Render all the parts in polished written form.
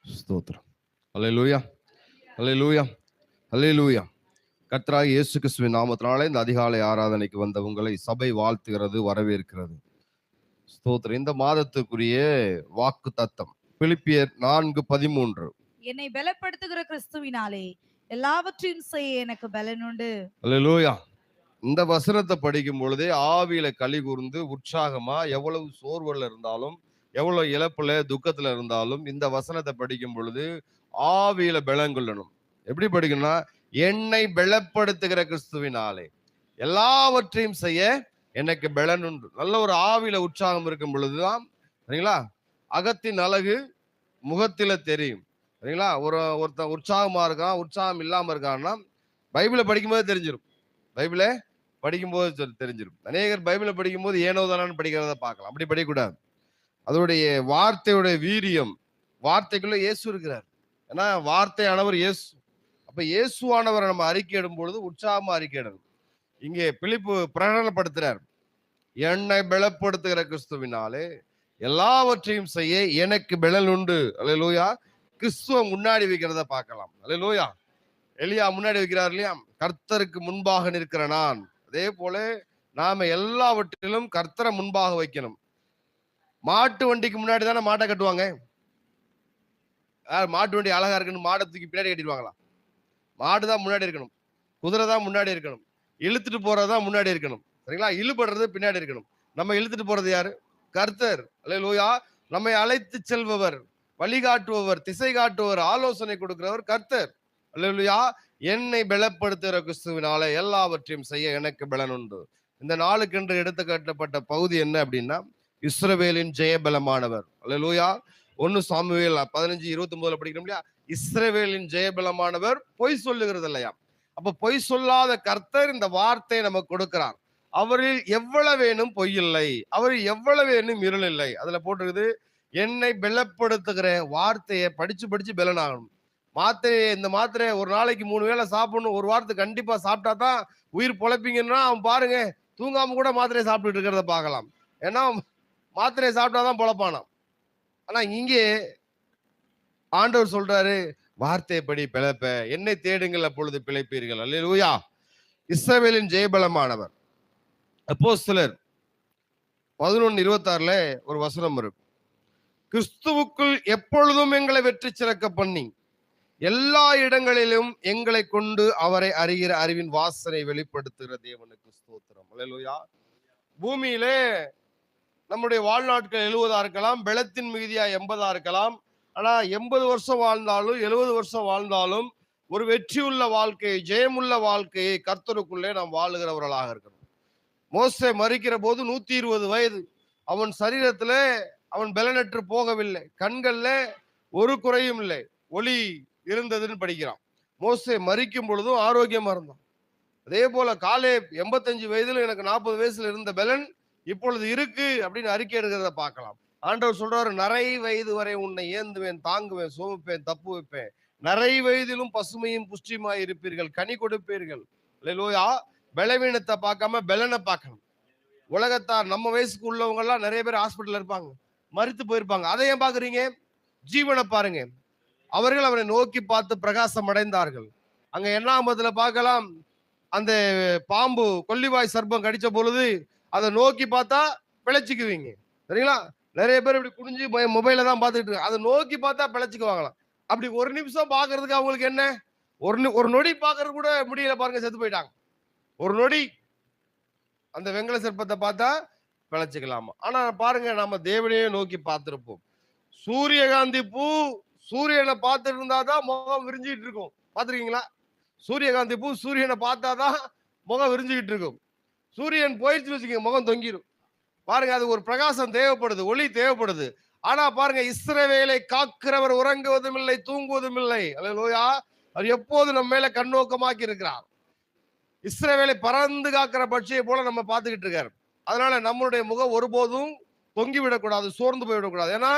ஸ்தோத்திரம். அல்லேலூயா, அல்லேலூயா, அல்லேலூயா. கர்த்தராகிய இயேசு கிறிஸ்துவின் நாமத்தினாலே இந்த அதிகாலை ஆராதனைக்கு வந்த உங்களை சபை வாழ்த்துகிறது, வரவேற்கிறது. ஸ்தோத்திரம். இந்த மாதத்துக்குரிய வாக்கு தத்தம் பிலிப்பியர் 4:13. என்னை பலப்படுத்துகிற கிறிஸ்துவினாலே எல்லாவற்றையும் செய்ய எனக்கு பலன் உண்டு. அல்லேலூயா. இந்த வசனத்தை படிக்கும் பொழுதே ஆவியில களி கூர்ந்து உற்சாகமா, எவ்வளவு சோர்வுல இருந்தாலும், எவ்வளவு இழப்புல துக்கத்துல இருந்தாலும் இந்த வசனத்தை படிக்கும் பொழுது ஆவியில பலன் கொள்ளணும். எப்படி படிக்கணும்னா, என்னை பலப்படுத்துகிற கிறிஸ்துவினாலே எல்லாவற்றையும் செய்ய எனக்கு பலன் உண்டு. நல்ல ஒரு ஆவியில உற்சாகம் இருக்கும் பொழுதுதான் சரிங்களா, அகத்தின் அழகு முகத்தில தெரியும். சரிங்களா, ஒருத்தன் உற்சாகமா இருக்கான், உற்சாகம் இல்லாம இருக்கான்னா பைபிளை படிக்கும்போது தெரிஞ்சிடும். பைபிளை படிக்கும்போது தெரிஞ்சிடும். அநேகர் பைபிளை படிக்கும்போது ஏனோ தானு படிக்கிறத பார்க்கலாம். அப்படி படிக்கக்கூடாது. அதோடைய வார்த்தையுடைய வீரியம், வார்த்தைக்குள்ள இயேசு இருக்கிறார். ஏன்னா வார்த்தையானவர் இயேசு. அப்ப இயேசுவானவரை நம்ம அறிக்கையிடும் பொழுது உற்சாகமா அறிக்கையிடணும். இங்கே பிலிப்பு பிரகடனப்படுத்துறார், என்னை பலப்படுத்துகிற கிறிஸ்துவினாலே எல்லாவற்றையும் செய்ய எனக்கு பலன் உண்டு. அல்லேலூயா. கிறிஸ்துவ முன்னாடி வைக்கிறத பார்க்கலாம். அல்லேலூயா. எலியா முன்னாடி வைக்கிறார் இல்லையா, கர்த்தருக்கு முன்பாக நிற்கிற நான். அதே போல நாம எல்லாவற்றிலும் கர்த்தரை முன்பாக வைக்கணும். மாட்டு வண்டிக்கு முன்னாடி தானே மாட்டை கட்டுவாங்க. மாட்டு வண்டி அழகா இருக்குன்னு மாடை தூக்கி பின்னாடி கட்டிடுவாங்களா? மாடு தான் முன்னாடி இருக்கணும், குதிரை தான் முன்னாடி இருக்கணும், இழுத்துட்டு போறதுதான் முன்னாடி இருக்கணும். சரிங்களா, இழுபடுறது பின்னாடி இருக்கணும். நம்ம இழுத்துட்டு போறது யாரு? கர்த்தர். அல்லேலூயா. நம்மை அழைத்து செல்பவர், வழிகாட்டுபவர், திசை காட்டுபவர், ஆலோசனை கொடுக்கிறவர் கர்த்தர். அல்லேலூயா. என்னை பலப்படுத்துகிற கிறிஸ்துவினால எல்லாவற்றையும் செய்ய எனக்கு பலன் உண்டு. இந்த நாளுக்கென்று எடுத்து காட்டப்பட்ட பகுதி என்ன அப்படின்னா, இஸ்ரவேலின் ஜெயபலமானவர். அல்லேலூயா. 1 சாமுவேல் 15:29 படிக்கிறோம் இல்லையா, இஸ்ரவேலின் ஜெயபலமானவர் பொய் சொல்லுகிறது இல்லையா. அப்ப பொய் சொல்லாத கர்த்தர் இந்த வார்த்தையை நமக்கு கொடுக்கிறார். அவரில் எவ்வளவேனும் பொய் இல்லை, அவரில் எவ்வளவேனும் இருள் இல்லை. அதுல போட்டிருக்குது, என்னை பலப்படுத்துகிற வார்த்தையை படிச்சு படிச்சு பலன் ஆகணும். இந்த மாத்திரை ஒரு நாளைக்கு 3 வேளை சாப்பிடணும். ஒரு வாரத்தை கண்டிப்பா சாப்பிட்டா தான் உயிர் பொழைப்பீங்கன்னா, அவன் பாருங்க தூங்காம கூட மாத்திரையை சாப்பிட்டுட்டு இருக்கிறத பார்க்கலாம். ஏன்னா மாத்திரையை சாப்பிட்டாதான் பொழைப்பானாம். ஆனா இங்கே ஆண்டவர் சொல்றாரு, வார்த்தைப்படி பிழைப்ப, என்னை தேடுங்கள் அப்பொழுது பிழைப்பீர்கள். அல்லேலூயா. இஸ்ரவேலின் ஜெயபலமானவர். அப்போஸ்தலர் 11:26 ஒரு வசனம் இருக்கு, கிறிஸ்துவுக்குள் எப்பொழுதும் எங்களை வெற்றி சிறக்க பண்ணி எல்லா இடங்களிலும் எங்களை கொண்டு அவரை அறிகிற அறிவின் வாசனை வெளிப்படுத்துகிற தேவனுக்கு ஸ்தோத்திரம். அல்லேலூயா. பூமியிலே நம்முடைய வாழ்நாட்கள் 70 இருக்கலாம், பலத்தின் மிகுதியா 80 இருக்கலாம். ஆனா 80 வருஷம் வாழ்ந்தாலும் 70 வருஷம் வாழ்ந்தாலும் ஒரு வெற்றியுள்ள வாழ்க்கையை, ஜெயமுள்ள வாழ்க்கையை கர்த்தருக்குள்ளே நாம் வாழுகிறவர்களாக இருக்கணும். மோசே மரிக்கிற போது 120 வயது. அவன் சரீரத்துல அவன் பலனற்று போகவில்லை, கண்கள்ல ஒரு குறையும் இல்லை, ஒளி இருந்ததுன்னு படிக்கிறான். மோசே மரிக்கும் பொழுதும் ஆரோக்கியமா இருந்தான். அதே போல காலேப் 85 வயதுல எனக்கு 40 வயசுல இருந்த பலன் இப்பொழுது இருக்கு அப்படின்னு அறிக்கை எடுக்கிறத பார்க்கலாம். ஆண்டவர் சொல்றாரு, நரை வயது வரை உன்னை ஏந்துவேன், தாங்குவேன், சுமப்பேன், தப்பு வைப்பேன். நரை வயதிலும் பசுமையும் புஷ்டியுமாய் இருப்பீர்கள், கனி கொடுப்பீர்கள். அல்லேலூயா. பலவீனத்தை பார்க்காம பலனை பார்க்கணும். உலகத்தார் நம்ம வயசுக்கு உள்ளவங்க எல்லாம் நிறைய பேர் ஹாஸ்பிட்டல் இருப்பாங்க, மரித்து போயிருப்பாங்க. அதை ஏன் பாக்குறீங்க? ஜீவனை பாருங்க. அவர்கள் அவரை நோக்கி பார்த்து பிரகாசம் அடைந்தார்கள். அங்க 8ஆம் பார்க்கலாம், அந்த பாம்பு கொல்லிவாய் சர்ப்பம் கடிச்ச பொழுது அதை நோக்கி பார்த்தா பிழைச்சிக்குவீங்க. சரிங்களா, நிறைய பேர் இப்படி குனிஞ்சு மொபைல தான் பார்த்துட்டு இருக்காங்க, அதை நோக்கி பார்த்தா பிழைச்சிக்குவாங்களாம். அப்படி ஒரு நிமிஷம் பாக்குறதுக்கு அவங்களுக்கு என்ன, ஒரு நொடி பாக்குறது கூட முடியல பாருங்க, செத்து போயிட்டாங்க. ஒரு நொடி அந்த வெங்கல சிற்பத்தை பார்த்தா பிழைச்சிக்கலாமா. ஆனா பாருங்க, நாம தேவனையே நோக்கி பார்த்திருப்போம். சூரியகாந்தி பூ சூரியனை பார்த்துட்டு இருந்தாதான் முகம் விரிஞ்சுக்கிட்டு இருக்கும். பாத்துருக்கீங்களா? சூரியகாந்தி பூ சூரியனை பார்த்தாதான் முகம் விரிஞ்சுக்கிட்டு இருக்கும். சூரியன் போயிடுச்சு வச்சுக்கோங்க, முகம் தொங்கிடும். பாருங்க, அது ஒரு பிரகாசம் தேவைப்படுது, ஒளி தேவைப்படுது. ஆனா பாருங்க, இஸ்ரவேலை காக்கிறவர் உறங்குவதும் இல்லை, தூங்குவதும் இல்லை. அல்லேலூயா. அவர் எப்போது நம்ம மேல கண்ணோக்கமாக்கி இருக்கிறார். இஸ்ரவேலை பறந்து காக்கிற பட்சியை போல நம்ம பார்த்துக்கிட்டு இருக்காரு. அதனால நம்மளுடைய முகம் ஒருபோதும் தொங்கி விடக்கூடாது, சோர்ந்து போய்விடக்கூடாது. ஏன்னா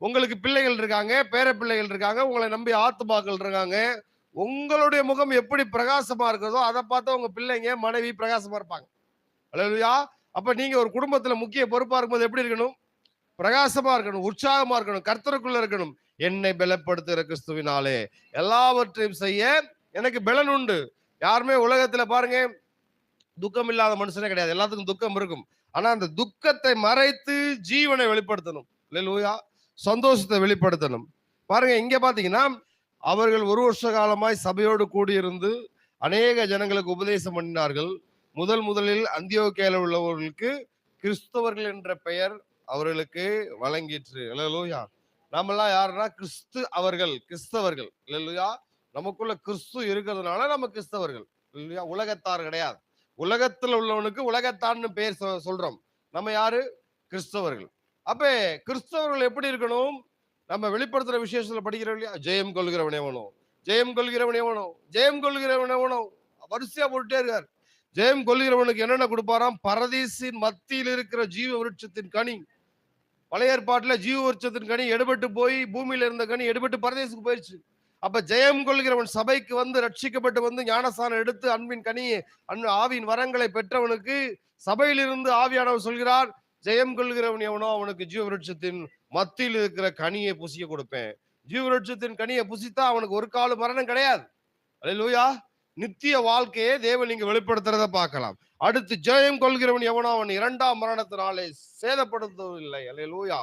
உங்களுக்கு பிள்ளைகள் இருக்காங்க, பேர பிள்ளைகள் இருக்காங்க, உங்களை நம்பி ஆத்துமாக்கள் இருக்காங்க. உங்களுடைய முகம் எப்படி பிரகாசமா இருக்கிறதோ அதை பார்த்தா உங்க பிள்ளைங்க, மனைவி பிரகாசமா இருப்பாங்க. அல்லேலூயா. அப்ப நீங்க ஒரு குடும்பத்துல முக்கிய பொறுப்பா இருக்கும்போது எப்படி இருக்கணும்? பிரகாசமா இருக்கணும், உற்சாகமா இருக்கணும், கர்த்தருக்குள்ள இருக்கணும். என்னை பலப்படுத்துகிற கிறிஸ்துவினாலே எல்லாவற்றையும் செய்ய எனக்கு பலன் உண்டு. யாருமே உலகத்துல பாருங்க துக்கம் இல்லாத மனுஷனே கிடையாது. எல்லாத்துக்கும் துக்கம் இருக்கும். ஆனா அந்த துக்கத்தை மறைத்து ஜீவனை வெளிப்படுத்தணும். அல்லேலூயா. சந்தோஷத்தை வெளிப்படுத்தணும். பாருங்க இங்க பாத்தீங்கன்னா அவர்கள் 1 வருஷ காலமாய் சபையோடு கூடியிருந்து அநேக ஜனங்களுக்கு உபதேசம் பண்ணினார்கள். முதலில் அந்தியோக்கியால உள்ளவர்களுக்கு கிறிஸ்தவர்கள் என்ற பெயர் அவர்களுக்கு வழங்கிற்று. அல்லேலூயா. நாமெல்லாம் யாருன்னா கிறிஸ்தவர்கள். அல்லேலூயா. நமக்குள்ள கிறிஸ்து இருக்கிறதுனால நம்ம கிறிஸ்தவர்கள். இல்லையா? உலகத்தார் கிடையாது. உலகத்துல உள்ளவனுக்கு உலகத்தான்னு பேர் சொல்றோம். நம்ம யாரு? கிறிஸ்தவர்கள். அப்ப கிறிஸ்தவர்கள் எப்படி இருக்கணும்? நம்ம வெளிப்படுத்துற விசேஷத்துல படிக்கிறோம் இல்லையா? ஜெயம் கொள்கிறவன் எவனோ, ஜெயம் கொள்கிறவன் எவனோ, ஜெயம் கொள்கிறவன் எவனோ, வரிசையா போட்டுட்டே இருக்கார். ஜெயம் கொள்கிறவனுக்கு என்னென்ன கொடுப்பாராம்? பரதீசின் மத்தியில் இருக்கிற ஜீவ விருட்சத்தின் கனி. பழைய ஏற்பாட்டுல ஜீவ விருட்சத்தின் கனி எடுபட்டு போய் பூமியில இருந்த கனி எடுபட்டு பரதேசுக்கு போயிடுச்சு. அப்ப ஜெயம் கொள்கிறவன் சபைக்கு வந்து ரட்சிக்கப்பட்டு வந்து ஞானஸ்தானம் எடுத்து அன்பின் கனியை ஆவியின் வரங்களை பெற்றவனுக்கு சபையிலிருந்து ஆவியானவர் சொல்கிறார், ஜெயம் கொள்கிறவன் எவனோ அவனுக்கு ஜீவவிருட்சத்தின் மத்தியில் இருக்கிற கனியை புசிய கொடுப்பேன். ஜீவவிருட்சத்தின் கனியை புசித்தா அவனுக்கு ஒரு கால மரணம் கிடையாது. அல்லேலூயா. நித்திய வாழ்க்கையை தேவன் நீங்க வெளிப்படுத்துறத பார்க்கலாம். அடுத்து ஜெயம் கொள்கிறவன் எவனோ அவன் 2ஆம் மரணத்தினாலே சேதப்படுத்தவில்லை. அல்லேலூயா.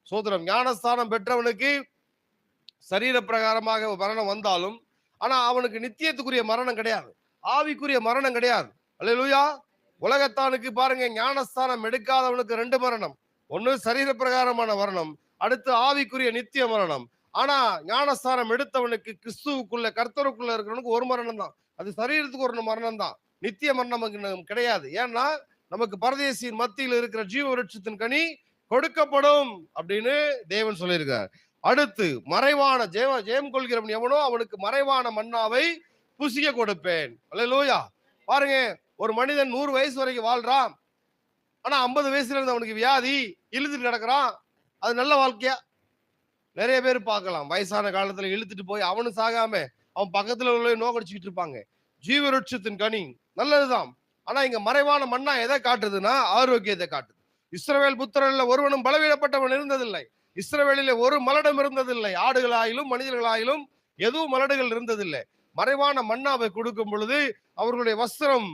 சோதரம். ஞானஸ்தானம் பெற்றவனுக்கு சரீர பிரகாரமாக மரணம் வந்தாலும் ஆனா அவனுக்கு நித்தியத்துக்குரிய மரணம் கிடையாது, ஆவிக்குரிய மரணம் கிடையாது. அல்லேலூயா. உலகத்தானுக்கு பாருங்க ஞானஸ்தானம் எடுக்காதவனுக்கு 2 மரணம். ஒண்ணு சரீர பிரகாரமான மரணம், அடுத்து ஆவிக்குரிய நித்திய மரணம். ஆனா ஞானஸ்தானம் எடுத்தவனுக்கு கிறிஸ்துவுக்குள்ள கர்த்தருக்குள்ள இருக்கிறவனுக்கு 1 மரணம் தான். அது சரீரத்துக்கு 1 மரணம் தான், நித்திய மரணம் கிடையாது. ஏன்னா நமக்கு பரதேசியின் மத்தியில் இருக்கிற ஜீவ விருட்சத்தின் கனி கொடுக்கப்படும் அப்படின்னு தேவன் சொல்லியிருக்கார். அடுத்து மறைவான ஜெயம் கொள்கிறவன் எவனோ அவனுக்கு மறைவான மன்னாவை புசிய கொடுப்பேன். அல்லேலூயா. பாருங்க, ஒரு மனிதன் 100 வயசு வரைக்கும் வாழ்றான். ஆனா 50 வயசுல இருந்து அவனுக்கு வியாதி இழுத்துட்டு கிடக்குறான். அது நல்ல வாழ்க்கையா? நிறைய பேர் பார்க்கலாம். வயசான காலத்துல இழுத்துட்டு போய் அவனு சாகாம அவன் பக்கத்துல உள்ள நோக்கடிச்சுக்கிட்டு இருப்பாங்க. ஜீவவிருட்சத்தின் கனி நல்லதுதான். ஆனா இங்க மறைவான மன்னா எதை காட்டுதுன்னா ஆரோக்கியத்தை காட்டுது. இஸ்ரவேல் புத்திரர்ல ஒருவனும் பலவீனப்பட்டவன் இருந்ததில்லை. இஸ்ரவேலிலே ஒரு மலடம் இருந்ததில்லை. ஆடுகளாயிலும் மனிதர்களாயிலும் எதுவும் மலடுகள் இருந்ததில்லை. மறைவான மன்னாவை கொடுக்கும் பொழுது அவர்களுடைய வஸ்திரம்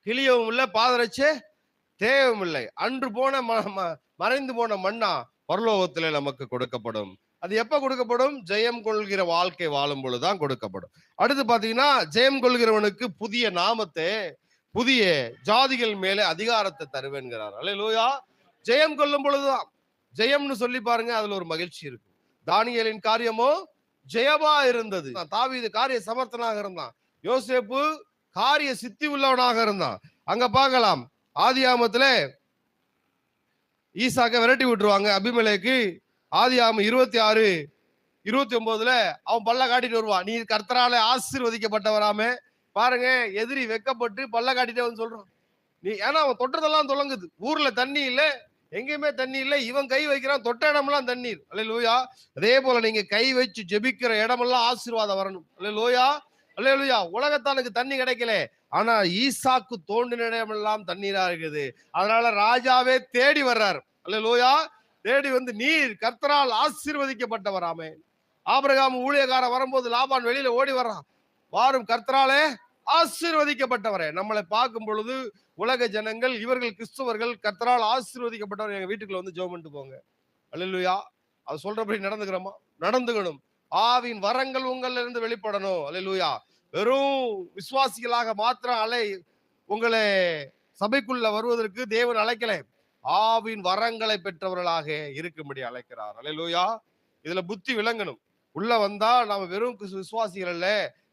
கிளியவும் இல்லை, பாதரட்சே தேவையும் இல்லை. அன்று போன மறைந்து போன மன்னா பரலோகத்திலே நமக்கு கொடுக்கப்படும். அது எப்ப கொடுக்கப்படும்? ஜெயம் கொள்கிற வாழ்க்கை வாழும் பொழுதுதான் கொடுக்கப்படும். அடுத்து பாத்தீங்கன்னா ஜெயம் கொள்கிறவனுக்கு புதிய நாமத்தை, புதிய ஜாதிகள் மேலே அதிகாரத்தை தருவேன்கிறார். அல்லேலூயா. ஜெயம் கொள்ளும் பொழுதுதான். ஜெயம்னு சொல்லி பாருங்க, அதுல ஒரு மகிழ்ச்சி இருக்கு. தானியேலின் காரியமோ ஜெயமா இருந்தது. தாவீது காரிய சமர்த்தனாக இருந்தான். யோசேப்பு காரிய சித்தி உள்ளவனாக இருந்தான். அங்க பார்க்கலாம், ஆதியாமத்துல ஈசாக்க விரட்டி விட்டுருவாங்க அபிமெலேக்கு. ஆதியாமம் 26:29 அவன் பல்ல காட்டிட்டு வருவான், நீ கர்த்தரால ஆசீர்வதிக்கப்பட்டவராமே. பாருங்க, எதிரி வெக்கப்பட்டு பல்ல காட்டிட்டே வந்து சொல்றான். நீ ஏன்னா அவன் தொட்டதெல்லாம் தொடங்குது. ஊர்ல தண்ணி இல்ல, எங்கேயுமே தண்ணி இல்லை. இவன் கை வைக்கிறான், தொட்ட இடமெல்லாம் தண்ணீர். அல்லேலூயா. அதே போல நீங்க கை வச்சு ஜெபிக்கிற இடமெல்லாம் ஆசீர்வாதம் வரணும். அல்லேலூயா. அல்லேலூயா. உலகத்தானுக்கு தண்ணி கிடைக்கல, ஆனா ஈசாக்கு தோண்டின இடமெல்லாம் தண்ணீரா இருக்குது. அதனால ராஜாவே தேடி வர்றாரு. அல்லேலூயா. தேடி வந்து நீர் கர்த்தரால் ஆசீர்வதிக்கப்பட்டவராமே. ஆபிரகாம் ஊழியக்காரன் வரும்போது லாபான் வெளியில ஓடி வர்றான், வாரும் கர்த்தராலே ஆசீர்வதிக்கப்பட்டவரே. நம்மளை பார்க்கும் பொழுது உலக ஜனங்கள், இவர்கள் கிறிஸ்தவர்கள், கர்த்தரால் ஆசீர்வதிக்கப்பட்டவர், எங்க வீட்டுக்குள்ள வந்து ஜெபம் பண்ணிட்டு போங்க. அல்லேலூயா. அது சொல்றபடி நடந்துக்கிறோமா? நடந்துக்கணும். ஆவின் வரங்கள் உங்கள்ல இருந்து வெளிப்படணும். அல்லேலூயா. வெறும் விசுவாசிகளாக மாத்திரம் உங்களை சபைக்குள்ள வருவதற்கு தேவன் அழைக்கல, ஆவின் வரங்களை பெற்றவர்களாக இருக்கும்படி அழைக்கிறார். அல்லேலூயா. இதுல புத்தி விளங்கணும். உள்ள வந்தா நாம வெறும் விசுவாசிகள் அல்ல,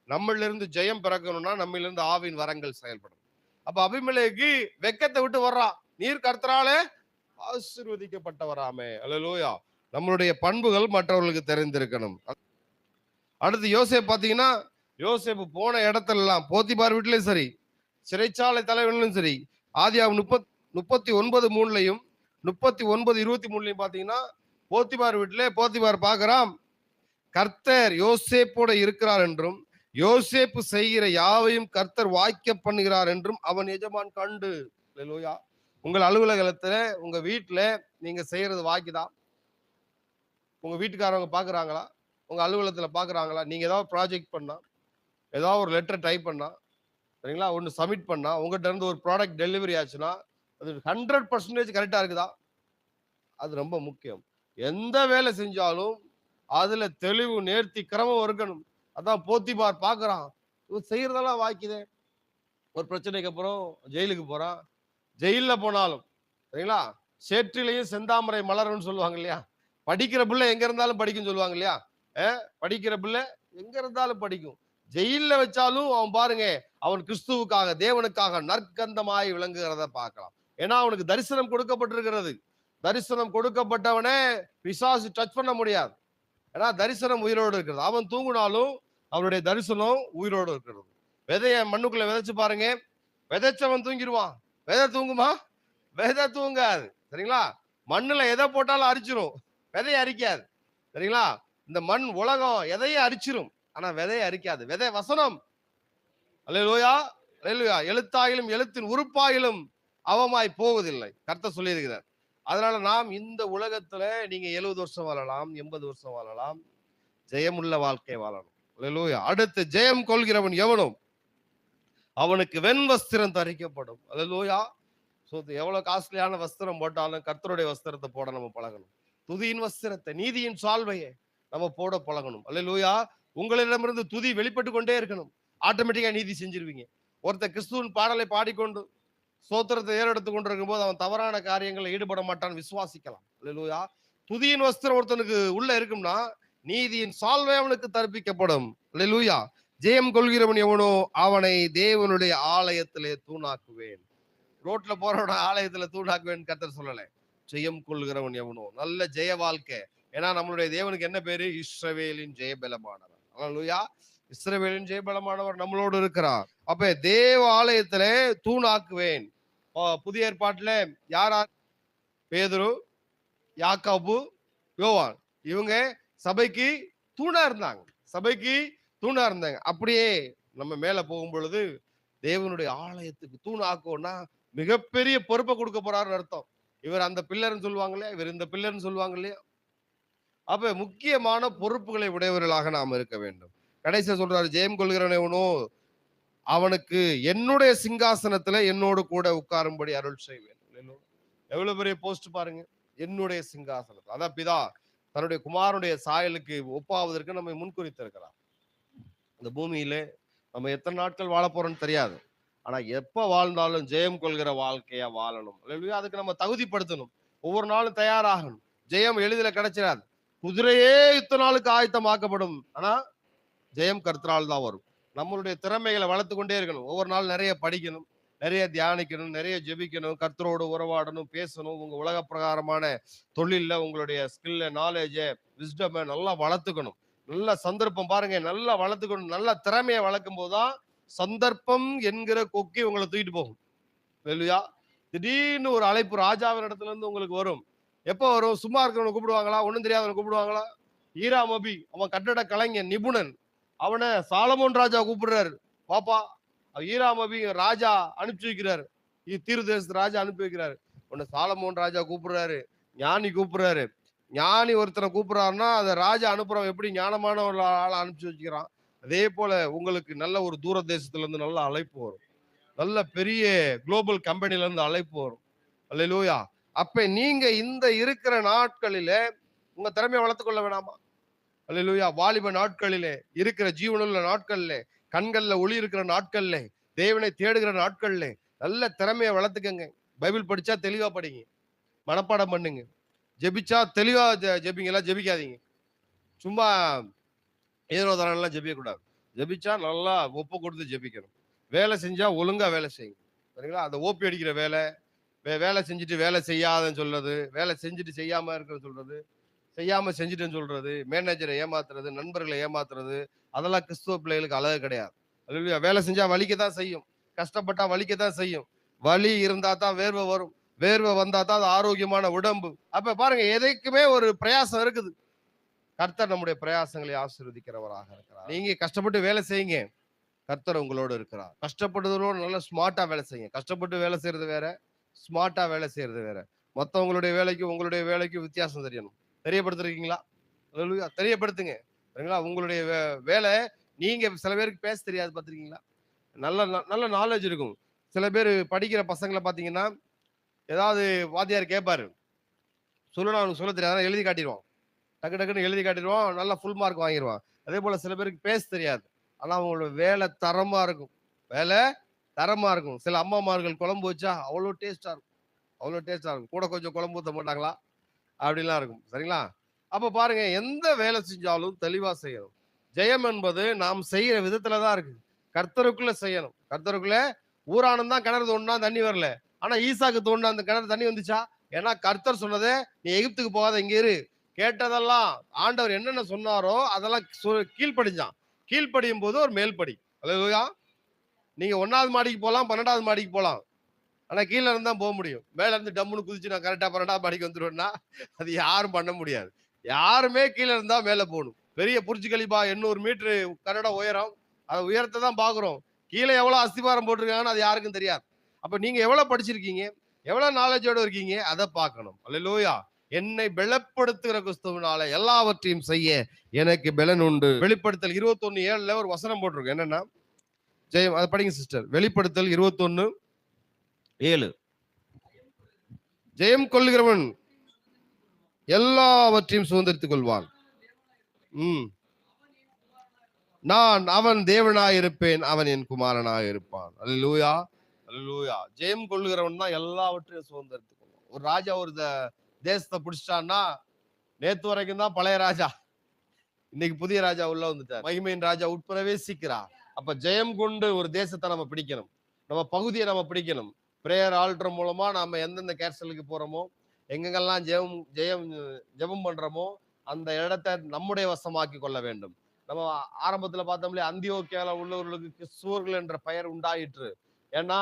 நம்மள இருந்து ஜெயம் பிறக்கணும்னா நம்மள இருந்து ஆவின் வரங்கள் செயல்படும். அப்ப அபிமெலேக்கு வெக்கத்தை விட்டு வர்றான், நீர் கர்த்தராலே ஆசீர்வதிக்கப்பட்டவராமே. அல்லேலூயா. நம்மளுடைய பண்புகள் மற்றவர்களுக்கு தெரிந்திருக்கணும். அடுத்து யோசேப்பு பாத்தீங்கன்னா, யோசேப்பு போன இடத்துல எல்லாம், போத்திபார் வீட்டிலும் சரி, சிறைச்சாலை தலைவர்களும் சரி, ஆதியாகமம் 39:3 39:23 பாத்தீங்கன்னா, போத்திபார் வீட்டிலே போத்திபார் பார்க்கிறான், கர்த்தர் யோசேப்போட இருக்கிறார் என்றும் யோசேப்பு செய்கிற யாவையும் கர்த்தர் வாய்க்க பண்ணுகிறார் என்றும் அவன் எஜமான் கண்டு. அல்லேலூயா. உங்கள் அலுவலகத்துல, உங்க வீட்டுல நீங்க செய்யறது வாக்கிதான். உங்க வீட்டுக்காரவங்க பாக்குறாங்களா? உங்க அலுவலகத்துல பாக்குறாங்களா? நீங்க ஏதாவது ப்ராஜெக்ட் பண்ணா, ஏதாவது ஒரு லெட்டர் டைப் பண்ணா, சரிங்களா? ஒண்ணு சப்மிட் பண்ணா, உங்ககிட்ட இருந்து ஒரு ப்ராடக்ட் டெலிவரி ஆச்சுன்னா, அது 100% கரெக்ட்டா இருக்குதா? அது ரொம்ப முக்கியம். எந்த வேலை செஞ்சாலும் அதுல தெளிவு, நேர்த்தி, கிரமம் இருக்கணும். அதான் போத்திபார் பார்க்குறான். இவன் செய்யறதெல்லாம் வாய்க்குதே. ஒரு பிரச்சனைக்கு அப்புறம் ஜெயிலுக்கு போறான். ஜெயில்ல போனாலும் சரிங்களா? சேற்றிலேயும் செந்தாமரை மலரும்னு சொல்லுவாங்க இல்லையா? படிக்கிற பிள்ளை எங்க இருந்தாலும் படிக்கும்னு சொல்லுவாங்க இல்லையா? படிக்கிற பிள்ளை எங்க இருந்தாலும் படிக்கும். ஜெயில்ல வச்சாலும் அவன் பாருங்க, அவன் கிறிஸ்துவுக்காக, தேவனுக்காக நற்கந்தமாய் விளங்குகிறத பார்க்கலாம். ஏன்னா அவனுக்கு தரிசனம் கொடுக்கப்பட்டிருக்கிறது. தரிசனம் கொடுக்கப்பட்டவனே பிசாசு டச் பண்ண முடியாது. ஏன்னா தரிசனம் உயிரோடு இருக்கிறது. அவன் தூங்கினாலும் அவனுடைய தரிசனம் உயிரோடு இருக்கிறது. விதைய மண்ணுக்குள்ள விதைச்சு பாருங்க, விதைச்சவன் தூங்கிடுவான். விதை தூங்குமா? விதை தூங்காது. சரிங்களா? மண்ணுல எதை போட்டாலும் அரிச்சிரும், விதையை அரிக்காது. சரிங்களா? இந்த மண் உலகம் எதையும் அரிச்சிரும், ஆனா விதையை அரிக்காது. விதை வசனம். அல்லேலூயா, அல்லேலூயா. எழுத்தாயிலும் எழுத்தின் உறுப்பாயிலும் அவமாய் போவதில்லை, கர்த்தர் சொல்லி இருக்கிறார். அதனால நாம் இந்த உலகத்துல நீங்க 70 வருஷம் வாழலாம், 80 வருஷம் வாழலாம், ஜெயமுள்ள வாழ்க்கை வாழணும். அல்லேலூயா. அடுத்து ஜெயம் கொள்கிறவன் எவனும் அவனுக்கு வெண் வஸ்திரம் தரிக்கப்படும். அல்லேலூயா. சோ எவ்வளவு காஸ்ட்லியான வஸ்திரம் போட்டாலும் கர்த்தருடைய வஸ்திரத்தை போட நம்ம பழகணும். துதியின் வஸ்திரத்தை, நீதியின் சால்வையை நம்ம போட பழகணும். அல்லேலூயா. உங்களிடமிருந்து துதி வெளிப்பட்டு கொண்டே இருக்கணும். ஆட்டோமேட்டிக்கா நீதி செஞ்சிருவீங்க. ஒருத்தர் கிறிஸ்துவின் பாடலை பாடிக்கொண்டு ஸ்தோத்திரத்தை ஏறெடுத்து கொண்டிருக்கும் போது அவன் தவறான காரியங்களில் ஈடுபட மாட்டான், விசுவாசிக்கலாம். அல்லேலூயா. துதியின் வஸ்திரம் ஒருத்தனுக்கு உள்ள இருக்கும்னா நீதியின் சால்வை அவனுக்கு தற்பிக்கப்படும். அல்லேலூயா. ஜெயம் கொள்கிறவன் எவனோ அவனை தேவனுடைய ஆலயத்திலே தூணாக்குவேன். ரோட்ல போறவன ஆலயத்துல தூணாக்குவேன் கர்த்தர் சொல்லல. ஜெயம் கொள்கிறவன் எவனோ, நல்ல ஜெய வாழ்க்கை. ஏன்னா நம்மளுடைய தேவனுக்கு என்ன பேரு? இஸ்ரவேலின் ஜெயபலமானவர். அல்லேலூயா. இஸ்ரவேலின் ஜெயபலமானவர் நம்மளோடு இருக்கிறார். அப்ப தேவ ஆலயத்திலே தூணாக்குவேன். புதிய ஏற்பாட்டுல யாரா? பேதுரு, யாக்கோபு, யோவான். இவங்க சபைக்கு தூணா இருந்தாங்க. சபைக்கு தூணா இருந்தாங்க. அப்படியே நம்ம மேல போகும் பொழுது தேவனுடைய ஆலயத்துக்கு தூணாக்குவோம்னா மிகப்பெரிய பொறுப்பை கொடுக்க போறாருன்னு அர்த்தம். இவர் அந்த பில்லர்னு சொல்லுவாங்க இல்லையா? இவர் இந்த பில்லர்னு சொல்லுவாங்க இல்லையா? அப்ப முக்கியமான பொறுப்புகளை உடையவர்களாக நாம் இருக்க வேண்டும். கடைசியா சொல்றாரு, ஜெயம் கொள்கிறவன் எவனோ அவனுக்கு என்னுடைய சிங்காசனத்துல என்னோடு கூட உட்காரும்படி அருள் செய்வேன். எவ்வளவு பெரிய போஸ்ட் பாருங்க, என்னுடைய சிங்காசனத்தில். அதான் பிதா தன்னுடைய குமாரனுடைய சாயலுக்கு ஒப்பாவதற்கு நம்மை முன்குறித்திருக்கிறார். இந்த பூமியில நம்ம எத்தனை நாட்கள் வாழ போறோம்னு தெரியாது. ஆனா எப்ப வாழ்ந்தாலும் ஜெயம் கொள்கிற வாழ்க்கையா வாழணும். அதுக்கு நம்ம தகுதிப்படுத்தணும். ஒவ்வொரு நாளும் தயாராகணும். ஜெயம் எளிதில கிடைச்சிடாது. குதிரையே இத்தனை நாளுக்கு ஆயத்தமாக்கப்படும். ஆனா ஜெயம் கர்த்தரால் தான் வரும். நம்மளுடைய திறமைகளை வளர்த்து கொண்டே இருக்கணும். ஒவ்வொரு நாள் நிறைய படிக்கணும், நிறைய தியானிக்கணும், நிறைய ஜெபிக்கணும், கர்த்தரோடு உறவாடணும், பேசணும். உங்க உலக பிரகாரமான தொழில்ல உங்களுடைய ஸ்கில்ல, நாலேஜ, விஸ்டம் நல்லா வளர்த்துக்கணும். நல்ல சந்தர்ப்பம் பாருங்க, நல்லா வளர்த்துக்கணும். நல்ல திறமையை வளர்க்கும் போதுதான் சந்தர்ப்பம் என்கிற கொக்கி உங்களை தூக்கிட்டு போகும். இல்லையா? திடீர்னு ஒரு அழைப்பு ராஜாவின் இடத்துல இருந்து உங்களுக்கு வரும். எப்ப வரும்? சும்மா இருக்கிறவனை கூப்பிடுவாங்களா? ஒண்ணும் தெரியாதவனை கூப்பிடுவாங்களா? ஈராம் அபி, அவன் கட்டட கலைஞன், நிபுணன். அவனை சாலமோன் ராஜா கூப்பிடுறாரு. பாப்பா, ஈராம் அபி ராஜா அனுப்பிச்சு வைக்கிறாரு. தீர்தேச ராஜா அனுப்பி வைக்கிறாரு. உன்னை சாலமோன் ராஜா கூப்பிடுறாரு, ஞானி கூப்பிடுறாரு. ஞானி ஒருத்தரை கூப்பிடுறாருன்னா அதை ராஜா அனுப்புறவன் எப்படி ஞானமான ஒரு ஆளை அனுப்பிச்சு வச்சுக்கிறான். அதே போல உங்களுக்கு நல்ல ஒரு தூர தேசத்துல இருந்து நல்ல அழைப்பு வரும். நல்ல பெரிய குளோபல் கம்பெனில இருந்து அழைப்பு வரும். அல்லேலூயா. அப்ப நீங்க இந்த இருக்கிற நாட்களிலே உங்க திறமையை வளர்த்துக் கொள்ள வேணாமா? அல்லேலூயா. வாலிப நாட்களிலே, இருக்கிற ஜீவனுள்ள நாட்கள்ல, கண்கள்ல ஒளி இருக்கிற நாட்கள்ல, தேவனை தேடுகிற நாட்கள்ல நல்ல திறமையை வளர்த்துக்கங்க. பைபிள் படிச்சா தெளிவா படிங்க, மனப்பாடம் பண்ணுங்க. ஜெபிச்சா தெளிவா ஜெபிங்களா, ஜெபிக்காதீங்க. சும்மா ஏதோ தரலாம் ஜெபிக்க கூடாது. ஜெபிச்சா நல்லா ஒப்பு கொடுத்து ஜெபிக்கணும். வேலை செஞ்சா ஒழுங்கா வேலை செய்யுங்க. சரிங்களா? அந்த ஓப்பி அடிக்கிற வேலை, வேலை செஞ்சுட்டு வேலை செய்யாதன்னு சொல்றது, வேலை செஞ்சுட்டு செய்யாம இருக்கிறது சொல்றது, செய்யாம செஞ்சுட்டுன்னு சொல்றது, மேனேஜரை ஏமாத்துறது, நண்பர்களை ஏமாத்துறது, அதெல்லாம் கிறிஸ்துவ பிள்ளைகளுக்கு அழகு கிடையாது. அல்லேலூயா. வேலை செஞ்சா வலிக்கத்தான் செய்யும், கஷ்டப்பட்டா வலிக்கத்தான் செய்யும். வலி இருந்தா தான் வேர்வை வரும், வேர்வை வந்தா தான் அது ஆரோக்கியமான உடம்பு. அப்ப பாருங்க, எதைக்குமே ஒரு பிரயாசம் இருக்குது. கர்த்தர் நம்முடைய பிரயாசங்களை ஆசீர்வதிக்கிறவராக இருக்கிறார். நீங்க கஷ்டப்பட்டு வேலை செய்யுங்க, கர்த்தர் உங்களோடு இருக்கிறார். கஷ்டப்படுறதோடு நல்லா ஸ்மார்ட்டா வேலை செய்யுங்க. கஷ்டப்பட்டு வேலை செய்யறது வேற, ஸ்மார்ட்டா வேலை செய்யறது வேற. மற்றவங்களுடைய வேலைக்கும் உங்களுடைய வேலைக்கும் வித்தியாசம் தெரியணும். தெரியப்படுத்திருக்கீங்களா? அல்லேலூயா. தெரியப்படுத்துங்க. சரிங்களா? உங்களுடைய வேலை, நீங்க சில பேருக்கு பேச தெரியாது பார்த்திருக்கீங்களா? நல்ல நாலேட்ஜ் இருக்கும். சில பேர் படிக்கிற பசங்கள பார்த்தீங்கன்னா, ஏதாவது வாத்தியார் கேட்பாரு. சொல்லுனா அவனுக்கு சொல்லத் தெரியாது. ஆனா எழுதி காட்டிருவான். டக்கு டக்குன்னு எழுதி காட்டிருவான். நல்லா ஃபுல் மார்க் வாங்கிருவான். அதேபோல சில பேருக்கு பேச தெரியாது. ஆனா அவங்களோட வேலை தரமா இருக்கும். வேலை தரமா இருக்கும். சில அம்மாமார்கள் குழம்பு வச்சா அவ்வளோ டேஸ்ட்டா இருக்கும். அவ்வளோ டேஸ்ட்டா இருக்கும். கூட கொஞ்சம் குழம்பு ஊத்த மாட்டாங்களா? அப்படிலாம் இருக்கும். சரிங்களா? அப்ப பாருங்க, எந்த வேலை செஞ்சாலும் தெளிவா செய்யணும். ஜெயம் என்பது நாம் செய்யற விதத்துல தான் இருக்கு. கர்த்தருக்குள்ள செய்யணும். கர்த்தருக்குள்ள ஊரானும் தான் கிணறு தோண்டுனா தண்ணி வரல. ஆனா ஈசாக்கு தோண்டுன அந்த கிணறு தண்ணி வந்துச்சா? ஏன்னா கர்த்தர் சொன்னதே, நீ எகிப்துக்கு போகாத, இங்க இரு. கேட்டதெல்லாம் ஆண்டவர் என்னென்ன சொன்னாரோ அதெல்லாம் கீழ்ப்படிஞ்சான். கீழ்ப்படியும் போது ஒரு மேல்படி. அல்லேலூயா. நீங்க 1வது மாடிக்கு போலாம், 12வது மாடிக்கு போலாம். ஆனா கீழ இருந்து தான் போ முடியும். மேல இருந்து டம்முன்னு குதிச்சு நான் கரெக்ட்டா 12வது மாடிக்கு வந்துருவேன்னா, அது யாரும் பண்ண முடியாது. யாருமே கீழ இருந்தா மேல போணும். பெரிய புர்ஜ் கலிபா 800 மீட்டர் கனடா உயரம். அத உயரத்த தான் பார்க்குறோம். கீழ எவ்வளவு அஸ்திவாரம் போட்டிருக்காங்கன்னு அது யாருக்கும் தெரியாது. அப்ப நீங்க எவ்வளவு படிச்சிருக்கீங்க? எவ்வளவு நாலேட்ஜோட இருக்கீங்க? அத பார்க்கணும். அல்லேலூயா. என்னை பெலப்படுத்துகிற கிறிஸ்துவினால எல்லாவற்றையும் செய்ய எனக்கு பெலன் உண்டு. வெளிப்படுத்தல் 21:7ல ஒரு வசனம் போட்டிருக்கு. என்னன்னா, ஜெயம் அத படிங்க சிஸ்டர். வெளிப்படுத்தல் 21:7. ஜெயம் கொள்ளுகிறவன் எல்லாவற்றையும் சுதந்தரித்துக் கொள்வான். நான் அவன் தேவனாய் இருப்பேன், அவன் என் குமாரனாய் இருப்பான். அல்லேலூயா. அல்லேலூயா. ஜெயம் கொள்ளுகிறவன் தான் எல்லாவற்றையும் சுதந்தரித்துக் கொள்வான். ஒரு ராஜா ஒரு தேசத்தை பிடிச்சிட்டான்னா, நேத்து வரைக்கும் தான் பழைய ராஜா, இன்னைக்கு புதிய ராஜா உள்ள வந்துட்டார். மகிமையின் ராஜா உட்பிரவேசிக்கிறார். அப்ப ஜெயம் கொண்டு ஒரு தேசத்தை நம்ம பிடிக்கணும். நம்ம பகுதியை நம்ம பிடிக்கணும். பிரேயர் ஆல்டர் மூலமா நாம எந்தெந்த கேர்சலுக்கு போறோமோ, எங்கெங்கெல்லாம் ஜெபம் பண்றோமோ, அந்த இடத்தை நம்முடைய வசமாக்கி கொள்ள வேண்டும். நம்ம ஆரம்பத்துல பார்த்தோம் இல்லையா, அந்தியோக்கியால உள்ளவர்களுக்கு கிறிஸ்துவர்கள் என்ற பெயர் உண்டாயிற்று. ஏன்னா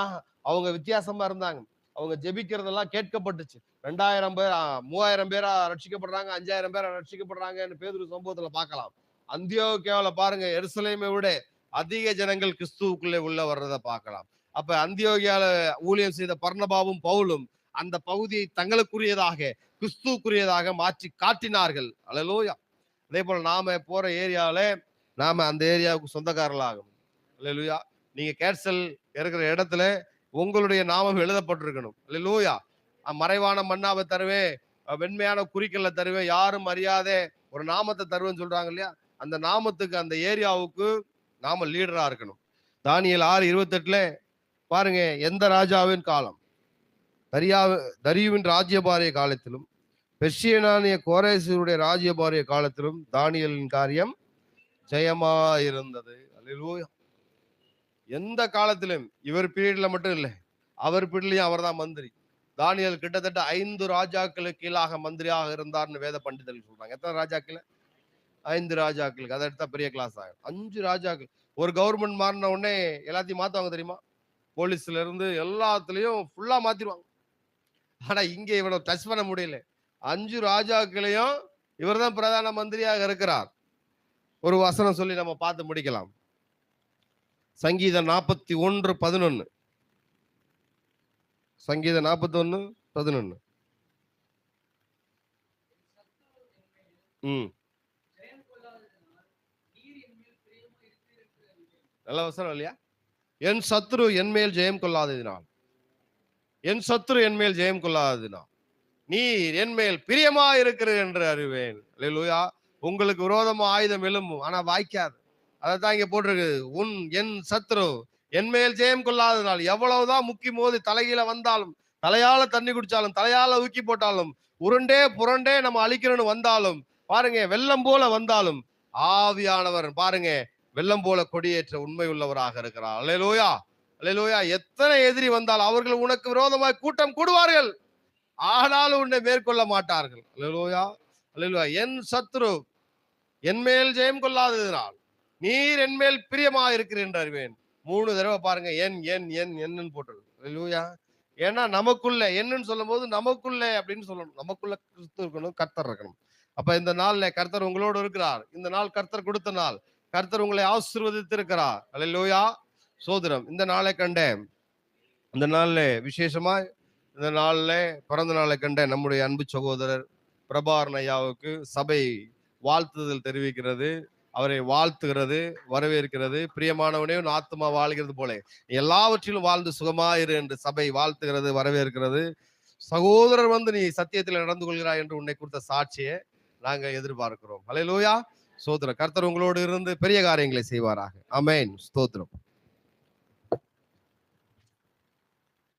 அவங்க வித்தியாசமா இருந்தாங்க. அவங்க ஜெபிக்கிறதெல்லாம் கேட்கப்பட்டுச்சு. 2000 பேர் 3000 பேரா ரட்சிக்கப்படுறாங்க, 5000 பேரா ரட்சிக்கப்படுறாங்கன்னு பேதுரு சம்பவத்துல பார்க்கலாம். அந்தியோக்கியாவில பாருங்க, எருசலேமை விட அதிக ஜனங்கள் கிறிஸ்துவுக்குள்ளே உள்ள வர்றதை பார்க்கலாம். அப்ப அந்தியோகியால ஊழியம் செய்த பர்னபாவும் பவுலும் அந்த பகுதியை தங்களுக்குரியதாக, கிறிஸ்துவுக்குரியதாக மாற்றி காட்டினார்கள். அல்லேலூயா. அதே போல நாம போற ஏரியாவில நாம அந்த ஏரியாவுக்கு சொந்தக்காரர்களாகணும். அல்லேலூயா. நீங்க கேர்சல் இருக்கிற இடத்துல உங்களுடைய நாமம் எழுதப்பட்டிருக்கணும். அல்லேலூயா. மறைவான மன்னாவை தருவேன், வெண்மையான குறிக்கல்ல தருவேன், யாரும் அறியாத ஒரு நாமத்தை தருவேன்னு சொல்றாங்க இல்லையா? அந்த நாமத்துக்கு, அந்த ஏரியாவுக்கு நாம லீடரா இருக்கணும். தானியேல் 6:28ல பாருங்க, எந்த ராஜாவின் காலம், தரியுவின் ராஜ்யபாரிய காலத்திலும் பெர்ஷியனானிய கோரேசுடைய ராஜ்யபாரிய காலத்திலும் தானியேலின் காரியம் ஜெயமா இருந்தது. அல்லேலூயா. எந்த காலத்திலும், இவர் பீரியட்ல மட்டும் இல்லை, அவர் பீரியட்லயும் அவர் தான் மந்திரி. தானியேல் கிட்டத்தட்ட 5 ராஜாக்களுக்கு கீழாக மந்திரியாக இருந்தார்னு வேத பண்டிதர்கள் சொல்றாங்க. எத்தனை ராஜாக்கள்? 5 ராஜாக்களுக்கு. அதை எடுத்தா பெரிய கிளாஸ் ஆகும். 5 ராஜாக்கள். ஒரு கவர்மெண்ட் மாறின உடனே எல்லாத்தையும் மாத்துவாங்க தெரியுமா? போலீஸ்ல இருந்து எல்லாத்துலயும் ஃபுல்லா மாத்திடுவாங்க. ஆனா இங்க இவனை டச் பண்ண முடியல. 5 ராஜாக்களையும் இவர் தான் பிரதான மந்திரியாக இருக்கிறார். ஒரு வசனம் சொல்லி நம்ம பார்த்து முடிக்கலாம். சங்கீதம் 41:11. சங்கீதம் 41:11. நல்ல வசனம் இல்லையா? என் சத்துரு என்மேல் ஜெயம் கொள்ளாததினால், என் சத்துரு என்மேல் ஜெயம் கொள்ளாததினால் நீர் என்மேல் பிரியமா இருக்கிறது என்று அறிவேன். அல்லேலூயா. உங்களுக்கு விரோதமா ஆயுதம் எழும்பும், ஆனா வாய்க்காது. அதைத்தான் இங்க போட்டிருக்கு. என் சத்துரு என்மேல் ஜெயம் கொள்ளாததினால். எவ்வளவுதான் முக்கி மோதி தலைகீழ வந்தாலும், தலையால தண்ணி குடிச்சாலும், தலையால ஊக்கி போட்டாலும், உருண்டே புரண்டே நம்ம அழிக்கணும்னு வந்தாலும், பாருங்க வெள்ளம் போல வந்தாலும், ஆவியானவர் பாருங்க வெள்ளம் போல கொடியேற்ற உண்மை உள்ளவராக இருக்கிறார். அல்லேலூயா. அல்லேலூயா. எத்தனை எதிரி வந்தால் அவர்கள் உனக்கு விரோதமாய் கூட்டம் கூடுவார்கள், ஆனாலும் உன்னை மேற்கொள்ள மாட்டார்கள். அல்லேலூயா. அல்லேலூயா. என் சத்துரு என்மேல் ஜெயம் கொள்ளாததினால் நீர் என்மேல் பிரியமா இருக்கிறேன் என்று அறிவேன். 3 தடவை பாருங்க, என் என் என் என்னன்னு போட்டுருக்கு. அல்லேலூயா. ஏன்னா நமக்குள்ள என்னன்னு சொல்லும் போது நமக்குள்ள அப்படின்னு சொல்லணும். நமக்குள்ள கிறிஸ்து இருக்கணும், கர்த்தர் இருக்கணும். அப்ப இந்த நாள்ல கர்த்தர் உங்களோடு இருக்கிறார். இந்த நாள் கர்த்தர் கொடுத்த நாள். கர்த்தர் உங்களை ஆசீர்வதித்து இருக்கிறார். அல்லேலூயா. சோதரம். இந்த நாளை கண்ட, இந்த நாள்ல விசேஷமா இந்த நாள்ல பிறந்த நாளை கண்ட நம்முடைய அன்பு சகோதரர் பிரபாரன் ஐயாவுக்கு சபை வாழ்த்துதல் தெரிவிக்கிறது, அவரை வாழ்த்துகிறது, வரவேற்கிறது. பிரியமானவனே உன் ஆத்துமா வாழ்கிறது போல எல்லாவற்றிலும் வாழ்ந்து சுகமாயிரு என்று சபை வாழ்த்துகிறது, வரவேற்கிறது. சகோதரர் வந்து நீ சத்தியத்தில் நடந்து கொள்கிறாய் என்று உன்னை கொடுத்த சாட்சியை நாங்க எதிர்பார்க்கிறோம். அல்லேலூயா. ஸ்தோத்திரம். கர்த்தர் உங்களோடு இருந்து பெரிய காரியங்களை செய்வாராக. ஆமென். ஸ்தோத்திரம்.